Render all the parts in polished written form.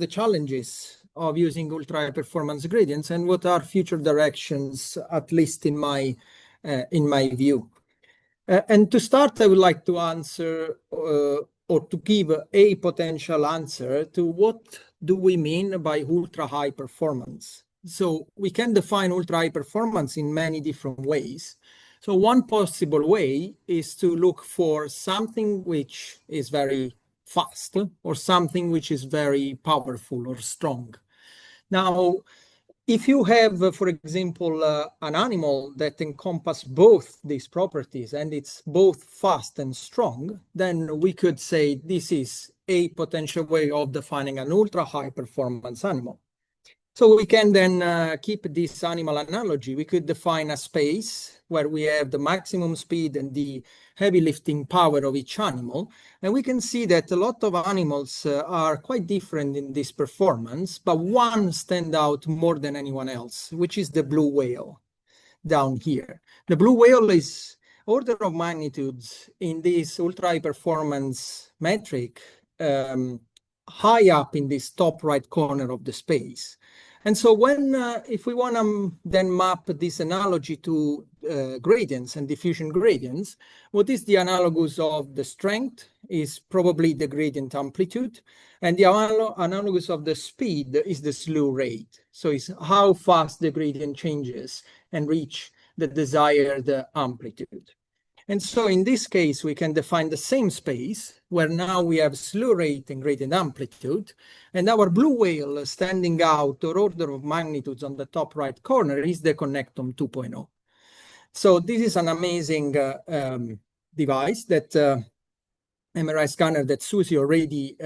the challenges of using ultra high performance gradients and what are future directions, at least in my view. And to start, I would like to answer or to give a potential answer to what do we mean by ultra high performance. So we can define ultra high performance in many different ways. So one possible way is to look for something which is very fast or something which is very powerful or strong. Now, if you have, for example, an animal that encompasses both these properties and it's both fast and strong, then we could say this is a potential way of defining an ultra high performance animal. So we can then keep this animal analogy. We could define a space where we have the maximum speed and the heavy lifting power of each animal. And we can see that a lot of animals are quite different in this performance, but one stands out more than anyone else, which is the blue whale down here. The blue whale is order of magnitudes in this ultra high performance metric, high up in this top right corner of the space. And so when, if we want to then map this analogy to gradients and diffusion gradients, what is the analogous of the strength is probably the gradient amplitude, and the analogous of the speed is the slew rate. So it's how fast the gradient changes and reach the desired amplitude. And so in this case, we can define the same space where now we have slew rate and gradient amplitude, and our blue whale standing out or order of magnitudes on the top right corner is the Connectome 2.0. So this is an amazing device that MRI scanner that Susie already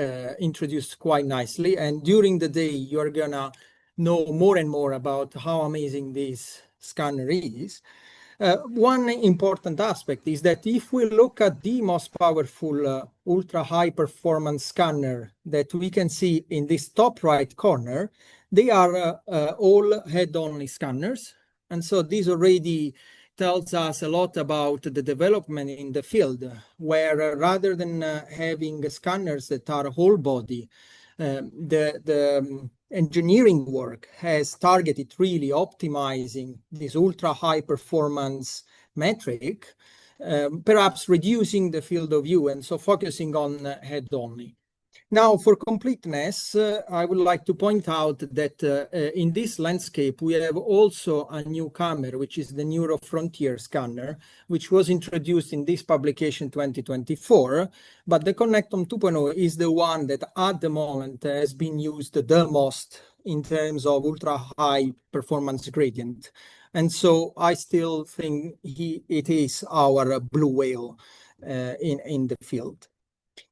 introduced quite nicely. And during the day, you're gonna know more and more about how amazing this scanner is. One important aspect is that if we look at the most powerful ultra high performance scanner that we can see in this top right corner, they are all head-only scanners. And so this already tells us a lot about the development in the field, where rather than having scanners that are whole body, the engineering work has targeted really optimizing this ultra high performance metric, perhaps reducing the field of view and so focusing on head only. Now, for completeness, I would like to point out that in this landscape, we have also a newcomer, which is the Neuro Frontier scanner, which was introduced in this publication 2024. But the Connectome 2.0 is the one that at the moment has been used the most in terms of ultra high performance gradient. And so I still think it is our blue whale in the field.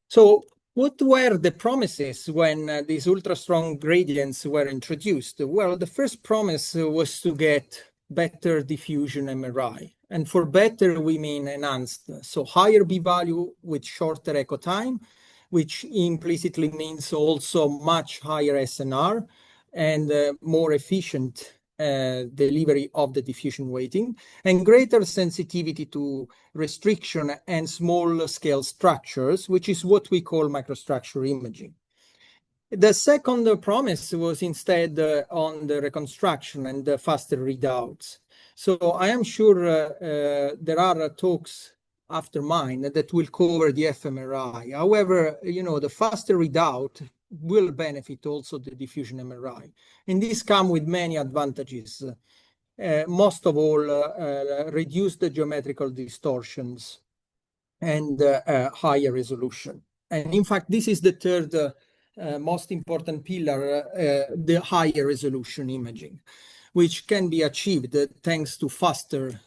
So what were the promises when these ultra-strong gradients were introduced? Well, the first promise was to get better diffusion MRI. And for better, we mean enhanced. So higher B-value with shorter echo time, which implicitly means also much higher SNR and more efficient delivery of the diffusion weighting, and greater sensitivity to restriction and small scale structures, which is what we call microstructure imaging. The second promise was instead on the reconstruction and the faster readouts. So I am sure there are talks after mine that will cover the fMRI. However, you know, the faster readout will benefit also the diffusion MRI. And this comes with many advantages. Most of all, reduce the geometrical distortions and higher resolution. And in fact, this is the third most important pillar, the higher resolution imaging, which can be achieved thanks to faster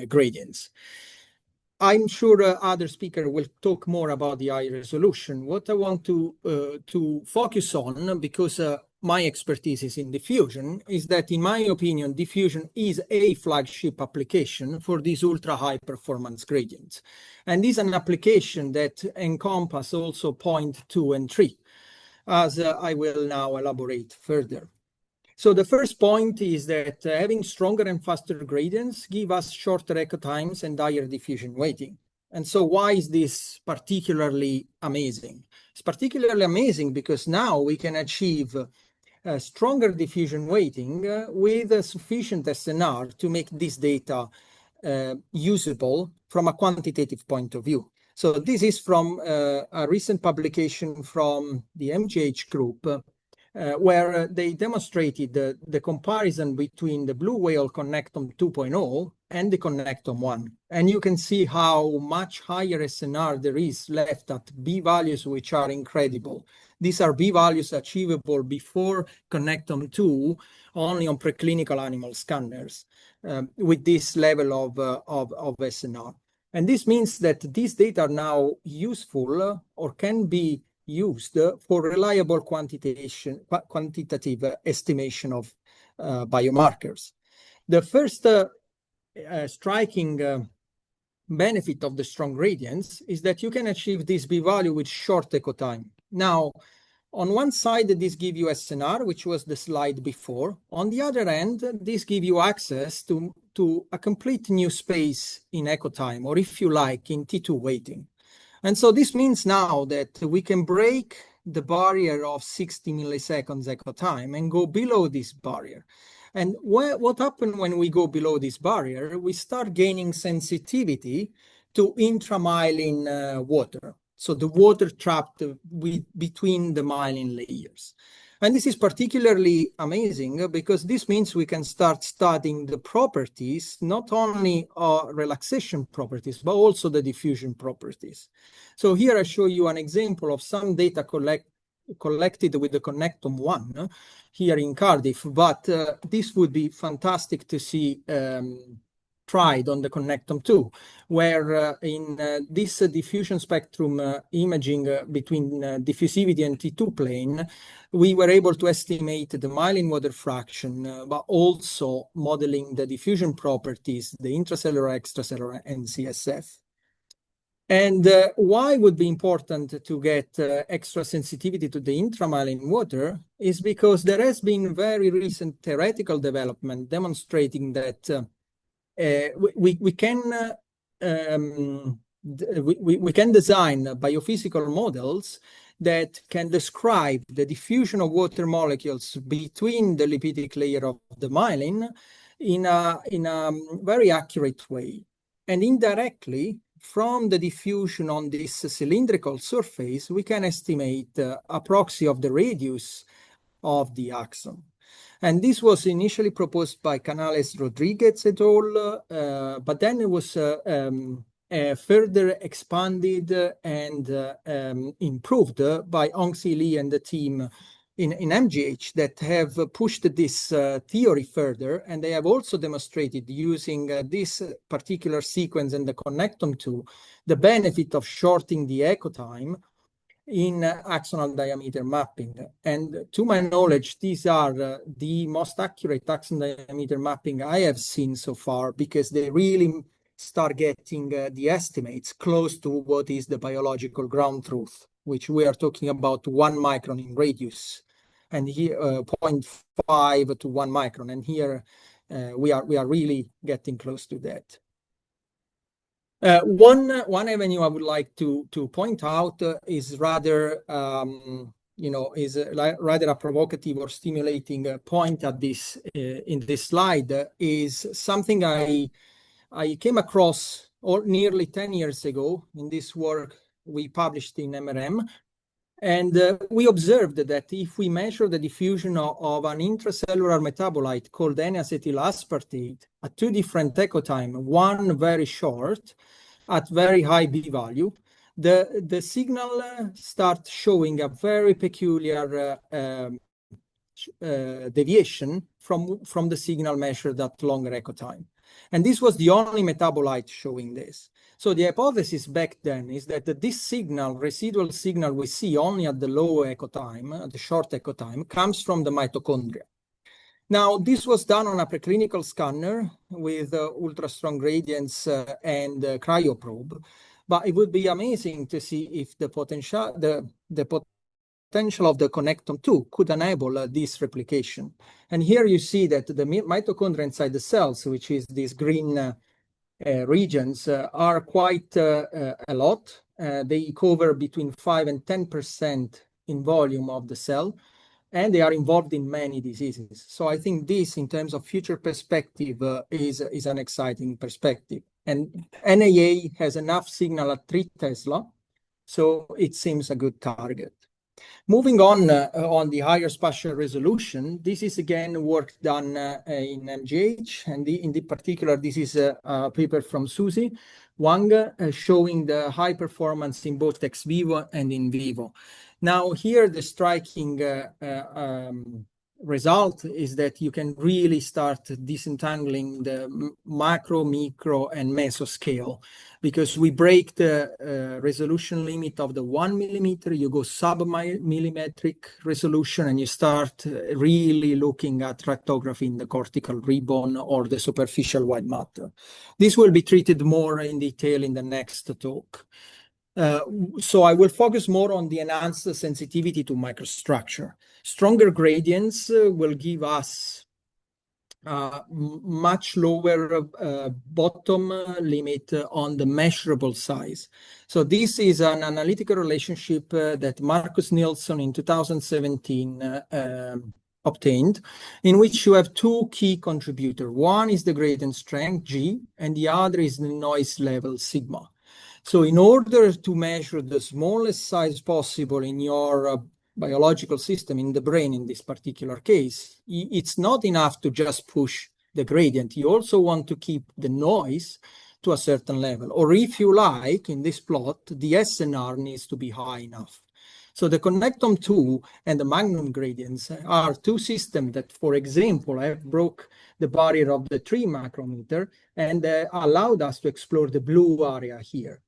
gradients. I'm sure other speakers will talk more about the high resolution. What I want to focus on, because my expertise is in diffusion, is that in my opinion, diffusion is a flagship application for these ultra high performance gradients. And is an application that encompasses also point 2 and 3, as I will now elaborate further. So the first point is that having stronger and faster gradients give us shorter echo times and higher diffusion weighting. And so why is this particularly amazing? It's particularly amazing because now we can achieve stronger diffusion weighting with a sufficient SNR to make this data usable from a quantitative point of view. So this is from a recent publication from the MGH group, where they demonstrated the comparison between the blue whale Connectome 2.0 and the Connectome 1. And you can see how much higher SNR there is left at B values, which are incredible. These are B values achievable before Connectome 2 only on preclinical animal scanners with this level of SNR. And this means that these data are now useful or can be used for reliable quantitative estimation of biomarkers. The first striking benefit of the strong gradients is that you can achieve this B value with short echo time. Now, on one side, this gives you SNR, which was the slide before. On the other end, this gives you access to a complete new space in echo time, or if you like, in T2 weighting. And so this means now that we can break the barrier of 60 milliseconds echo time and go below this barrier. And what happens when we go below this barrier? We start gaining sensitivity to intramyelin water. So the water trapped between the myelin layers. And this is particularly amazing because this means we can start studying the properties, not only relaxation properties, but also the diffusion properties. So here I show you an example of some data collected with the Connectome 1 here in Cardiff, but this would be fantastic to see tried on the Connectome 2, where in this diffusion spectrum imaging between diffusivity and T2 plane, we were able to estimate the myelin water fraction, but also modeling the diffusion properties, the intracellular, extracellular, and CSF. And why would be important to get extra sensitivity to the intramyelin water is because there has been very recent theoretical development demonstrating that we can design biophysical models that can describe the diffusion of water molecules between the lipidic layer of the myelin in a very accurate way. And indirectly, from the diffusion on this cylindrical surface, we can estimate a proxy of the radius of the axon. And this was initially proposed by Canales Rodriguez et al., but then it was further expanded and improved by Hong-Si Lee and the team in MGH that have pushed this theory further. And they have also demonstrated using this particular sequence and the Connectome 2, the benefit of shortening the echo time in axonal diameter mapping. And to my knowledge, these are the most accurate axon diameter mapping I have seen so far, because they really start getting the estimates close to what is the biological ground truth, which we are talking about 1 micron in radius, and here 0.5 to 1 micron. And here we are really getting close to that. One avenue I would like to point out is rather rather a provocative or stimulating point at this in this slide, is something I came across nearly 10 years ago in this work we published in MRM. And we observed that if we measure the diffusion of an intracellular metabolite called N-acetyl aspartate at 2 different echo time, one very short at very high B value, the signal starts showing a very peculiar deviation from the signal measured at longer echo time. And this was the only metabolite showing this. So the hypothesis back then is that this signal, residual signal we see only at the low echo time, at the short echo time, comes from the mitochondria. Now, this was done on a preclinical scanner with ultra-strong gradients and cryoprobe, but it would be amazing to see if the potential of the Connectome 2 could enable this replication. And here you see that the mitochondria inside the cells, which is this green regions are quite a lot. They cover between 5 and 10% in volume of the cell, and they are involved in many diseases. So I think this, in terms of future perspective, is an exciting perspective. And NAA has enough signal at 3 Tesla, so it seems a good target. Moving on the higher spatial resolution, this is again work done in MGH, and in particular, this is a paper from Susie Wang showing the high performance in both ex vivo and in vivo. Now here, the striking result is that you can really start disentangling the macro, micro, and meso scale, because we break the resolution limit of the 1 millimeter, you go sub-millimetric resolution, and you start really looking at tractography in the cortical ribbon or the superficial white matter. This will be treated more in detail in the next talk. So I will focus more on the enhanced sensitivity to microstructure. Stronger gradients will give us much lower bottom limit on the measurable size. So this is an analytical relationship that Marcus Nilsson in 2017 obtained, in which you have 2 key contributors. One is the gradient strength, G, and the other is the noise level, sigma. So in order to measure the smallest size possible in your biological system, in the brain in this particular case, it's not enough to just push the gradient. You also want to keep the noise to a certain level. Or if you like, in this plot, the SNR needs to be high enough. So the Connectome 2 and the Magnum gradients are 2 systems that, for example, have broke the barrier of the 3 micrometer and allowed us to explore the blue area here.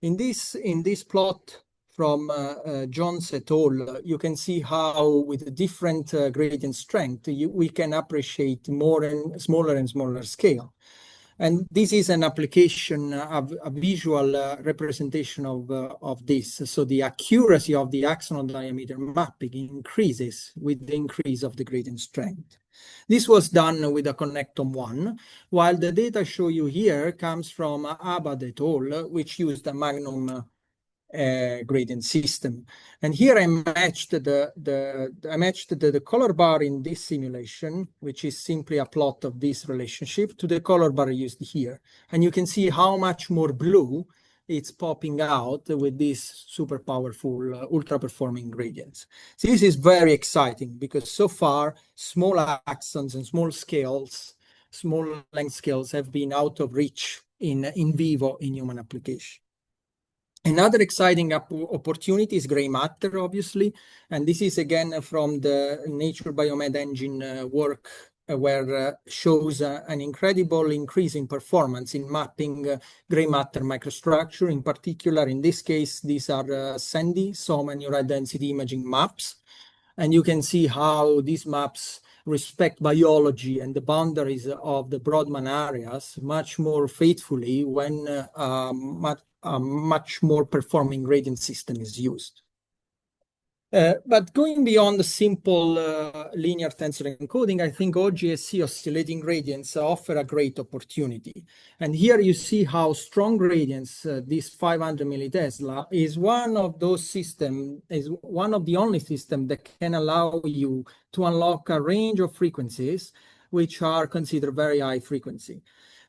In this plot from Jones et al., you can see how with different gradient strength, we can appreciate more and smaller scale. And this is an application of a visual representation of this. So the accuracy of the axonal diameter mapping increases with the increase of the gradient strength. This was done with a Connectome 1, while the data I show you here comes from Abad et al., which used a Magnum gradient system. And here I matched the color bar in this simulation, which is simply a plot of this relationship, to the color bar used here. And you can see how much more blue it's popping out with these super powerful, ultra-performing gradients. So this is very exciting because so far, small axons and small length scales have been out of reach in vivo in human application. Another exciting opportunity is gray matter, obviously, and this is again from the Nature Biomed engine work, where shows an incredible increase in performance in mapping gray matter microstructure. In particular, in this case, these are SANDI, Soma Neural Density Imaging maps, and you can see how these maps respect biology and the boundaries of the Brodmann areas much more faithfully when a much more performing gradient system is used. But going beyond the simple linear tensor encoding, I think OGSC oscillating gradients offer a great opportunity. And here you see how strong gradients, this 500 millitesla, is one of those systems, is one of the only systems that can allow you to unlock a range of frequencies which are considered very high frequency.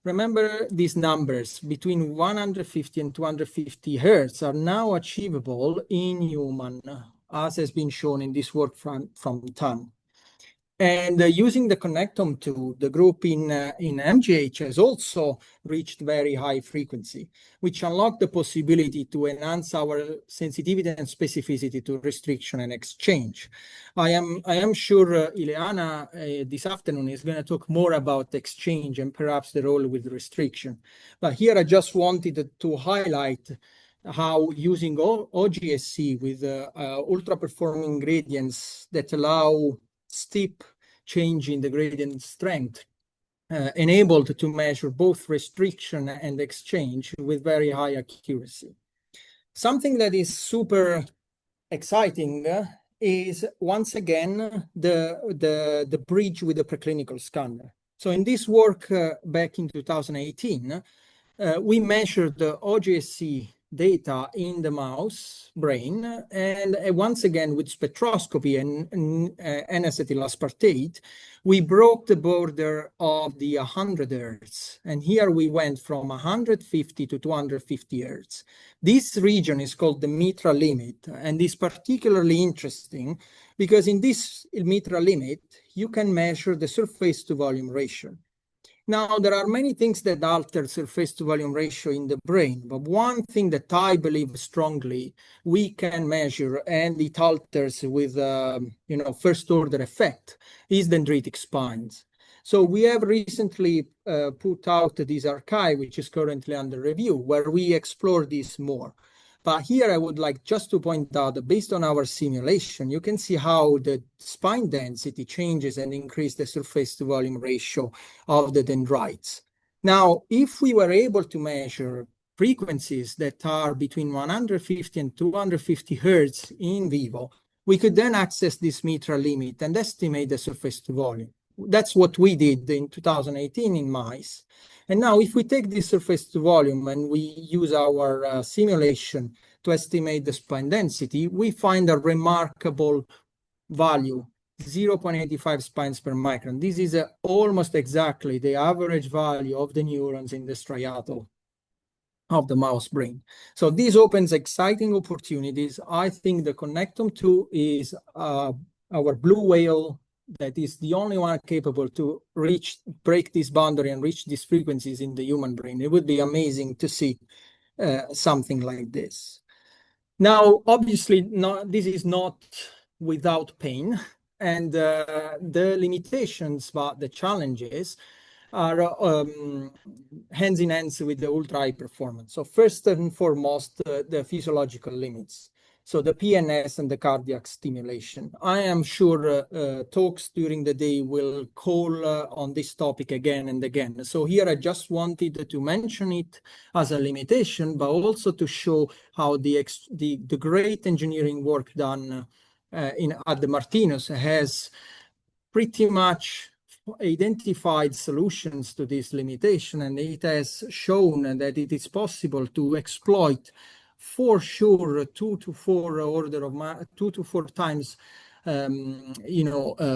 Remember these numbers between 150 and 250 hertz are now achievable in human, as has been shown in this work from Tan. And using the Connectome 2, the group in MGH has also reached very high frequency, which unlocked the possibility to enhance our sensitivity and specificity to restriction and exchange. I am sure Ileana this afternoon is going to talk more about exchange and perhaps the role with restriction. But here I just wanted to highlight how using OGSC with ultra-performing gradients that allow steep change in the gradient strength enabled to measure both restriction and exchange with very high accuracy. Something that is super exciting is once again the bridge with the preclinical scanner. So in this work back in 2018, we measured the OGSC data in the mouse brain, and once again with spectroscopy and N-acetyl aspartate, we broke the border of the 100 hertz, and here we went from 150 to 250 hertz. This region is called the mitral limit, and is particularly interesting because in this mitral limit you can measure the surface to volume ratio. Now, there are many things that alter surface to volume ratio in the brain, but one thing that I believe strongly we can measure, and it alters with first order effect, is dendritic spines. So we have recently put out this archive, which is currently under review, where we explore this more. But here I would like just to point out that based on our simulation, you can see how the spine density changes and increase the surface to volume ratio of the dendrites. Now, if we were able to measure frequencies that are between 150 and 250 hertz in vivo, we could then access this mitral limit and estimate the surface to volume. That's what we did in 2018 in mice. And now if we take this surface to volume and we use our simulation to estimate the spine density, we find a remarkable value, 0.85 spines per micron. This is almost exactly the average value of the neurons in the striatal of the mouse brain. So this opens exciting opportunities. I think the Connectome 2 is our blue whale that is the only one capable to break this boundary and reach these frequencies in the human brain. It would be amazing to see something like this. Now, obviously, this is not without pain, and the limitations, but the challenges are hands in hands with the ultra high performance. So first and foremost, the physiological limits. So the PNS and the cardiac stimulation. I am sure talks during the day will call on this topic again and again. So here I just wanted to mention it as a limitation, but also to show how the great engineering work done at the Martinus has pretty much identified solutions to this limitation, and it has shown that it is possible to exploit for sure 2 to 4 times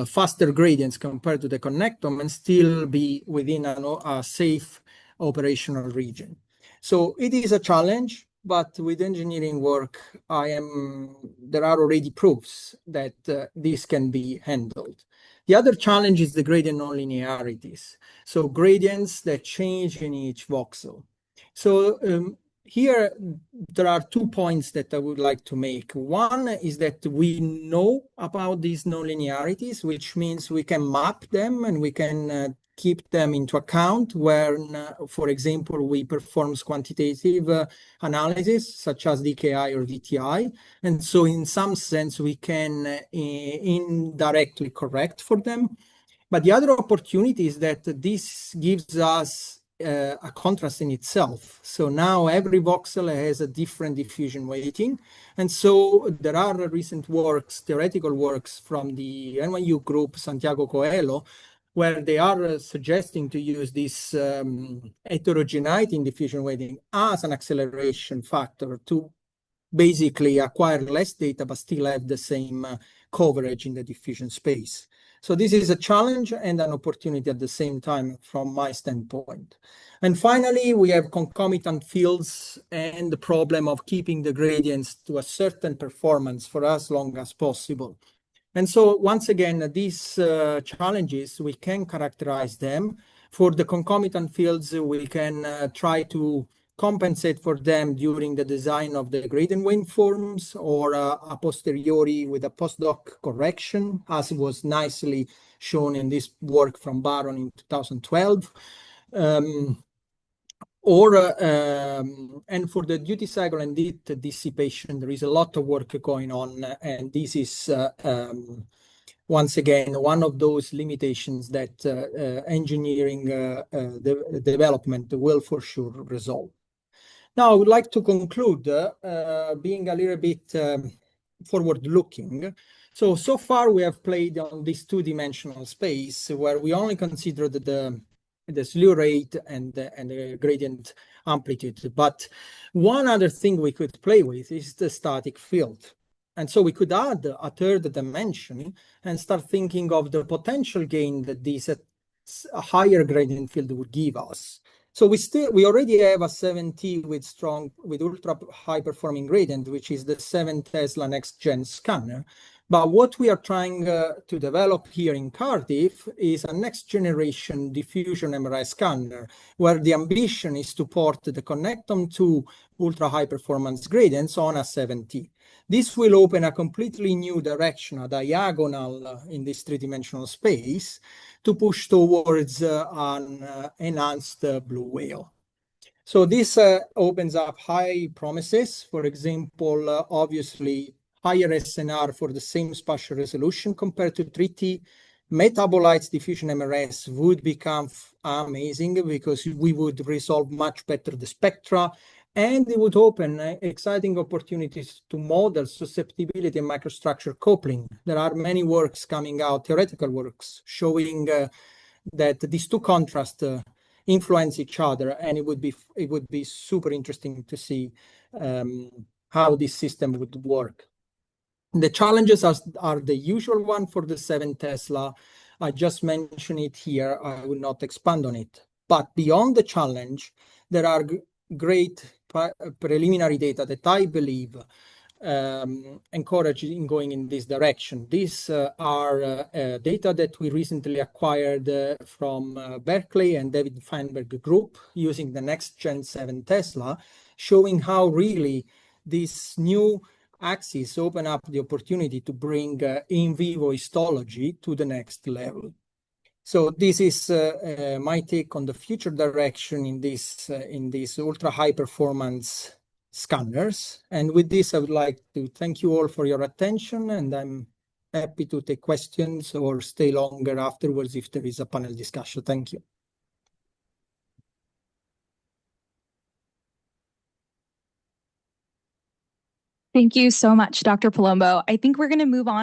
faster gradients compared to the Connectome and still be within a safe operational region. So it is a challenge, but with engineering work, there are already proofs that this can be handled. The other challenge is the gradient nonlinearities. So gradients that change in each voxel. So here, there are 2 points that I would like to make. One is that we know about these nonlinearities, which means we can map them and we can keep them into account when, for example, we perform quantitative analysis, such as DKI or DTI. And so in some sense, we can indirectly correct for them. But the other opportunity is that this gives us a contrast in itself. So now every voxel has a different diffusion weighting. And so there are recent works, theoretical works from the NYU group, Santiago Coelho, where they are suggesting to use this heterogeneity in diffusion weighting as an acceleration factor to basically acquire less data, but still have the same coverage in the diffusion space. So this is a challenge and an opportunity at the same time from my standpoint. And finally, we have concomitant fields and the problem of keeping the gradients to a certain performance for as long as possible. And so once again, these challenges, we can characterize them. For the concomitant fields, we can try to compensate for them during the design of the gradient waveforms or a posteriori with a postdoc correction, as was nicely shown in this work from Baron in 2012. And for the duty cycle and heat dissipation, there is a lot of work going on, and this is once again one of those limitations that engineering development will for sure resolve. Now, I would like to conclude being a little bit forward-looking. So far we have played on this two-dimensional space where we only considered the the slew rate and the gradient amplitude. But one other thing we could play with is the static field. And so we could add a third dimension and start thinking of the potential gain that this a higher gradient field would give us. So we already have a 7T with ultra high performing gradient, which is the 7 Tesla next gen scanner. But what we are trying to develop here in Cardiff is a next generation diffusion MRI scanner, where the ambition is to port the Connectome 2 ultra high performance gradients on a 7T. This will open a completely new direction, a diagonal in this three-dimensional space, to push towards an enhanced blue whale. So this opens up high promises. For example, obviously, higher SNR for the same spatial resolution compared to 3T. Metabolites diffusion MRS would become amazing because we would resolve much better the spectra, and it would open exciting opportunities to model susceptibility and microstructure coupling. There are many works coming out, theoretical works, showing that these two contrasts influence each other, and it would be super interesting to see how this system would work. The challenges are the usual one for the 7 Tesla. I just mentioned it here. I will not expand on it. But beyond the challenge, there are great preliminary data that I believe encourage in going in this direction. These are data that we recently acquired from Berkeley and David Feinberg group using the next gen 7 Tesla, showing how really this new axis open up the opportunity to bring in vivo histology to the next level. So this is my take on the future direction in these ultra high performance scanners. And with this, I would like to thank you all for your attention, and I'm happy to take questions or stay longer afterwards if there is a panel discussion. Thank you. Thank you so much, Dr. Palombo. I think we're going to move on